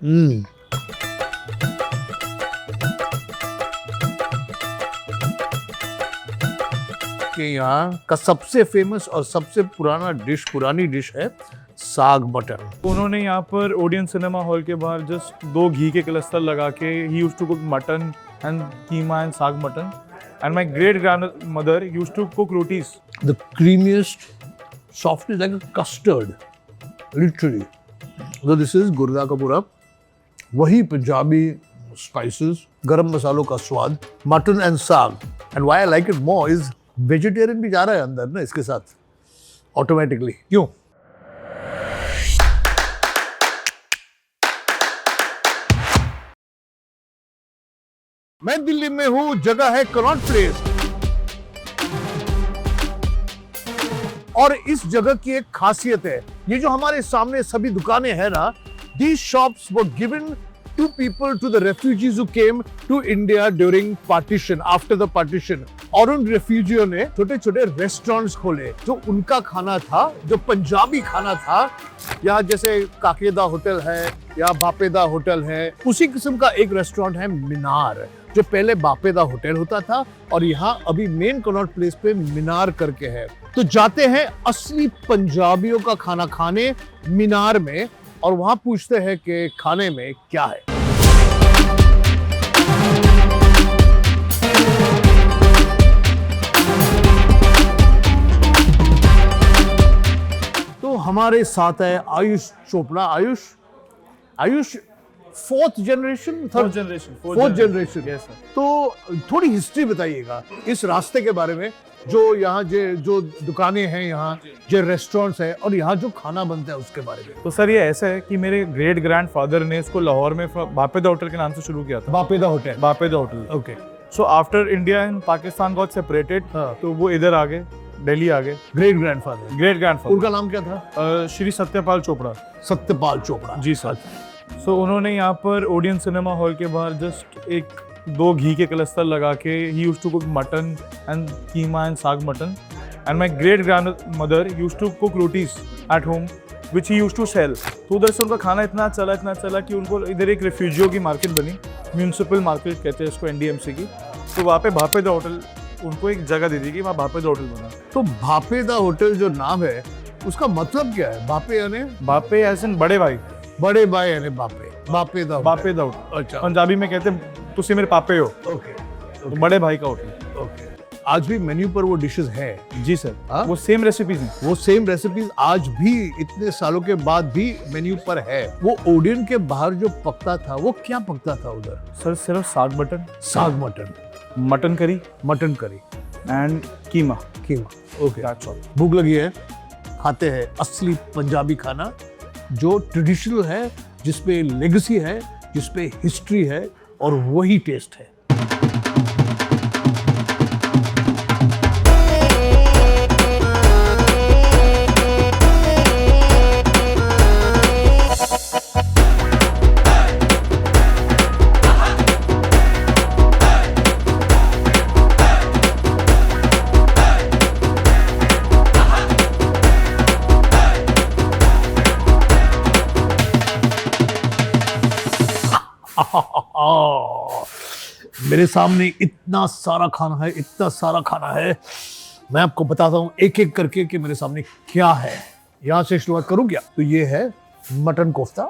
हम्म। कि यहाँ का सबसे फेमस और सबसे पुरानी डिश है साग मटन। उन्होंने यहाँ पर ओडियन सिनेमा हॉल के बाहर जस्ट 2 घी के क्लस्टर लगा के he used to cook mutton and keema and saag mutton and my great grandmother used to cook rotis. The creamiest, soft is like a custard, literally. So this is गुर्दा का पूरा वही Punjabi spices, गरम मसालों का स्वाद, मटन एंड साग। And why I like it more is vegetarian भी जा रहा है अंदर ना इसके साथ ऑटोमेटिकली। क्यों? मैं दिल्ली में हूं, जगह है कनॉट प्लेस, और इस जगह की एक खासियत है, ये जो हमारे सामने सभी दुकानें हैं ना, these shops were given to people, to the refugees who came to India during partition, after the partition. और उन रेफ्यूजियों ने छोटे छोटे रेस्टोरेंट्स खोले, जो उनका खाना था, जो पंजाबी खाना था। यहाँ जैसे काकेदा होटल है या बापेदा होटल है, उसी किस्म का एक रेस्टोरेंट है मीनार, जो पहले बापेदा होटल होता था और यहाँ अभी मेन कनॉट प्लेस पे मीनार करके है। तो जाते हैं असली पंजाबियों का खाना खाने मीनार में, और वहां पूछते हैं कि खाने में क्या है। तो हमारे साथ है Ayush Chopra. Ayush fourth generation, fourth generation. Yes sir. तो थोड़ी हिस्ट्री बताइएगा इस रास्ते के बारे में, जो यहाँ जो दुकानें हैं, यहाँ जो रेस्टोरेंट्स हैं, और यहाँ जो खाना बनता है उसके बारे में। तो सर ये ऐसा है कि मेरे ग्रेट ग्रैंडफादर ने इसको लाहौर में बापेदा होटल के नाम से शुरू किया था। बापेदा hotel. Okay. So after India and Pakistan got separated, तो वो इधर आ गए, दिल्ली आ गए। ग्रेट ग्रैंडफादर उनका नाम क्या था? श्री सत्यपाल चोपड़ा। सत्यपाल चोपड़ा जी सर। सो उन्होंने यहाँ पर ओडियन सिनेमा हॉल के बाहर जस्ट 2 घी के क्लस्टर लगा के he used to cook mutton and keema and saag mutton and my great grandmother used to cook rotis at home which he used to sell. तो उधर से उनका खाना इतना चला कि उनको इधर एक रेफ्यूजियों की मार्केट बनी, म्यूनसिपल मार्केट कहते हैं इसको, NDMC की। तो वहाँ पे भापेदा होटल, उनको एक जगह दे दी कि वहाँ भापेदा होटल बना। तो भापेदा होटल जो नाम है उसका मतलब क्या है? बापे एज इन बड़े भाई यानी बापेदा होटल। अच्छा, पंजाबी में कहते हैं तुसी मेरे पापे हो। ओके। तो बड़े भाई का होटल। ओके। आज भी मेन्यू पर वो डिशेस हैं? जी सर। हाँ? वो सेम रेसिपीज हैं। वो सेम रेसिपीज आज भी इतने सालों के बाद भी मेन्यू पर है। वो ओडियन के बाहर जो पकता था, वो क्या पकता था उधर? सर सिर्फ साग mutton, mutton curry and keema. Okay. That's all. भूख लगी है, खाते हैं असली पंजाबी खाना जो ट्रेडिशनल है, जिसपे लेगेसी है, जिसपे हिस्ट्री है, और वही टेस्ट है। मेरे सामने इतना सारा खाना है, मैं आपको बताता हूं एक एक करके कि मेरे सामने क्या है। यहां से शुरुआत करूं क्या? तो ये है मटन कोफ्ता,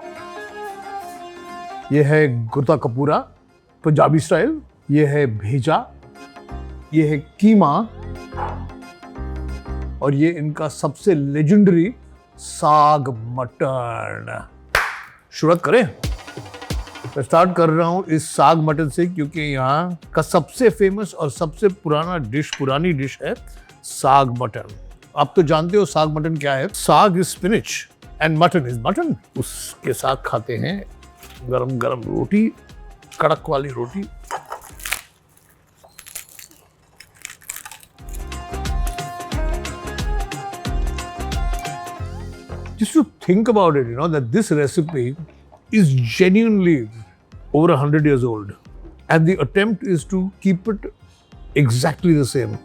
ये है गुर्दा कपूरा पंजाबी स्टाइल, ये है भेजा, ये है कीमा, और ये इनका सबसे लेजेंडरी साग मटन। शुरुआत करें? मैं स्टार्ट कर रहा हूं इस साग मटन से, क्योंकि यहाँ का सबसे फेमस और सबसे पुरानी डिश है साग मटन। आप तो जानते हो साग मटन क्या है। साग is spinach and mutton is mutton. उसके साथ खाते हैं गरम गरम रोटी, कड़क वाली रोटी। Just to think about it, that this recipe is genuinely over 100 years old, and the attempt is to keep it exactly the same.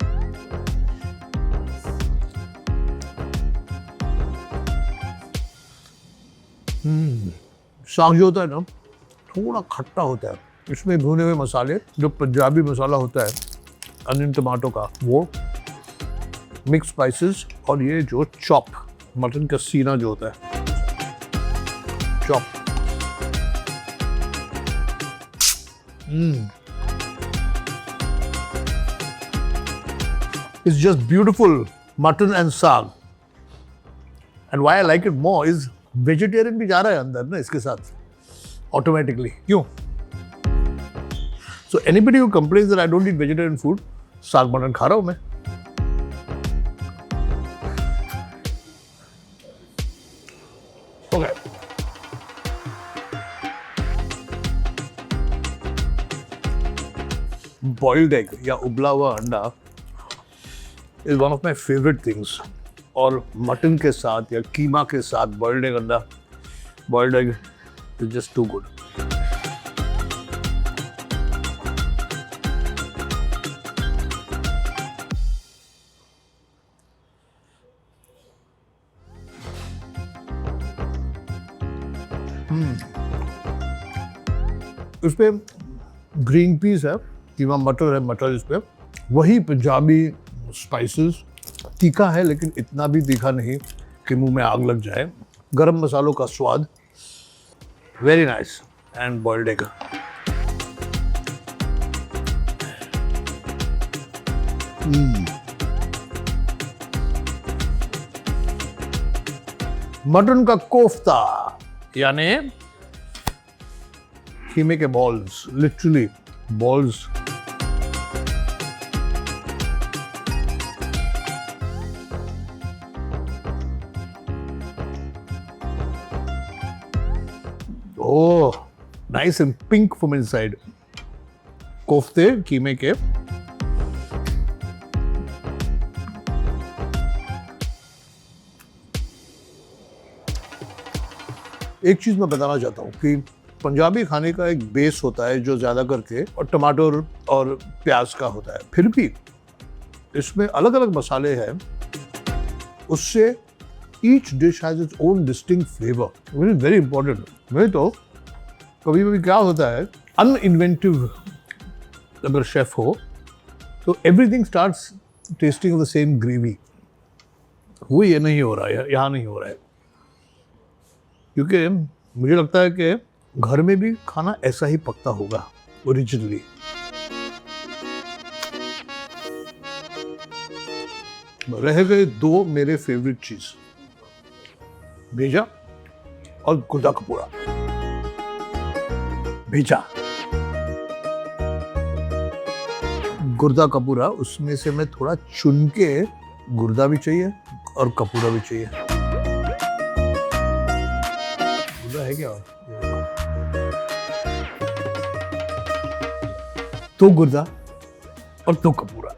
साग जो होता है ना थोड़ा खट्टा होता है, इसमें भुने हुए मसाले जो पंजाबी मसाला होता है अनियन टमाटो का वो, मिक्स स्पाइसेस और ये जो चॉप मटन का सीना जो होता है chop. It's just beautiful mutton and saag. And why I like it more is vegetarian भी जा रहा है अंदर ना इसके साथ automatically. क्यों? So anybody who complains that I don't eat vegetarian food, साग मटन खा रहा हूँ मैं। Okay. Boiled egg या उबला हुआ अंडा is one of my favorite things. और मटन के साथ या कीमा के साथ boiled egg अंडा, boiled egg is just too good. इस पे ग्रीन पीस है, कीमा मटर है, मटर इस पे, वही पंजाबी स्पाइसेस, तीखा है लेकिन इतना भी तीखा नहीं कि मुंह में आग लग जाए, गरम मसालों का स्वाद, very nice and boiled egg. Mutton का कोफ्ता यानी कीमे के balls, literally balls. Oh, nice and pink from inside. कोफ्ते कीमे के। एक चीज मैं बताना चाहता हूँ कि पंजाबी खाने का एक बेस होता है जो ज्यादा करके और टमाटर और प्याज का होता है, फिर भी इसमें अलग अलग मसाले हैं, उससे each dish has its own distinct flavor, which is very important. नहीं तो कभी कभी क्या होता है, अनइन्वेंटिव अगर शेफ हो तो everything starts testing of the same gravy. वो ये नहीं हो रहा है, यहाँ नहीं हो रहा है, क्योंकि मुझे लगता है कि घर में भी खाना ऐसा ही पकता होगा ओरिजिनली। रह गए दो मेरे फेवरेट चीज, भेजा और गुर्दा कपूरा। भेजा गुर्दा कपूरा, उसमें से मैं थोड़ा चुन के, गुर्दा भी चाहिए और कपूरा भी चाहिए। गुर्दा है क्या? तो गुर्दा और तो कपूरा।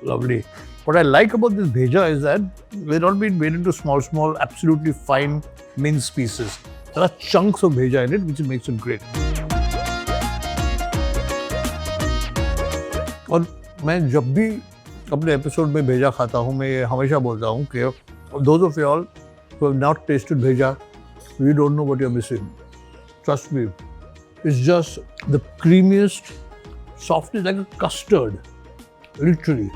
Lovely. What I like about this bheja is that they're not being made into small, absolutely fine minced pieces. There are chunks of bheja in it, which makes it great. और मैं जब भी अपने एपिसोड में भेजा खाता हूँ, मैं ये हमेशा बोलता हूँ कि those of you all who have not tasted bheja, you don't know what you're missing. Trust me, it's just the creamiest, softest, like a custard, literally.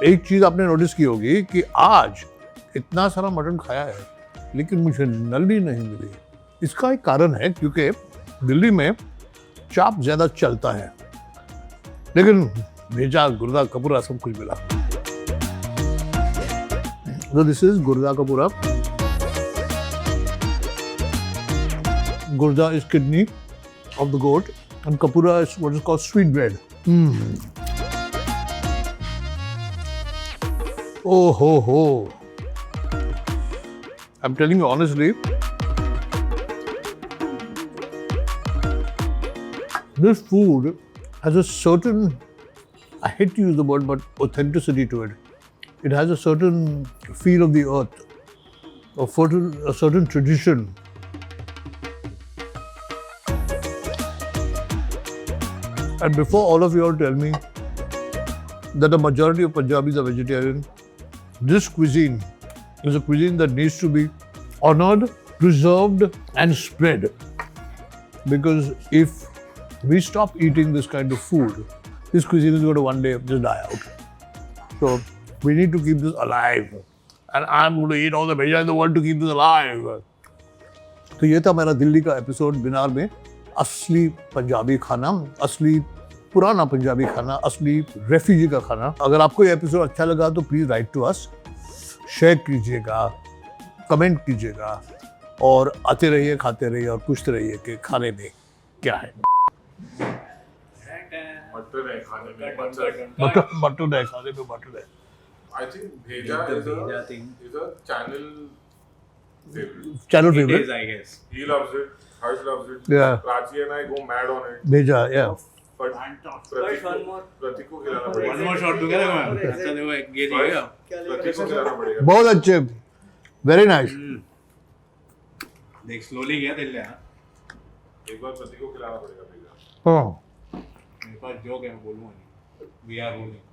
एक चीज आपने नोटिस की होगी कि आज इतना सारा मटन खाया है लेकिन मुझे नली नहीं मिली। इसका एक कारण है क्योंकि दिल्ली में चाप ज्यादा चलता है, लेकिन भेजा, गुर्दा कपूरा सब कुछ मिला। So this is गुर्दा कपूरा। Gurda is kidney of the goat and kapura is what is called sweet bread. Oh ho ho! I'm telling you honestly, this food has a certain, I hate to use the word, but authenticity to it. It has a certain feel of the earth, a certain tradition. And before all of you all tell me that the majority of Punjabis are vegetarian, this cuisine is a cuisine that needs to be honored, preserved, and spread. Because if we stop eating this kind of food, this cuisine is going to one day just die out. So we need to keep this alive. And I'm going to eat all the bheja in the world to keep this alive. तो ये था मेरा दिल्ली का episode बिनार में असली पंजाबी खाना, असली पुराना पंजाबी खाना, असली रेफ्यूजी का खाना। अगर आपको ये एपिसोड अच्छा लगा तो please write to us, share कीजिएगा, कमेंट कीजिएगा और आते रहिए, खाते रहिए और पूछते रहिए कि खाने में क्या है। मटन है खाने में, मटन मटन है खाने में, मटन है। I think Bheja is a channel favorite. Channel It favourite is, I guess. He loves it. Harsh loves it. Yeah. Prachi and I go mad on it. भेजा या But प्रतीक को खिलाना पड़ेगा। One more shot together, man. अच्छा देखो एक ये दिएगा। प्रतीक को खिलाना पड़ेगा। बहुत अच्छे, वेरी नाइस। देख slowly गया दिल ले हाँ। एक बार प्रतीक को खिलाना पड़ेगा भैया। हाँ मेरे पास जोक है मैं बोलूँगा नहीं। We are rolling.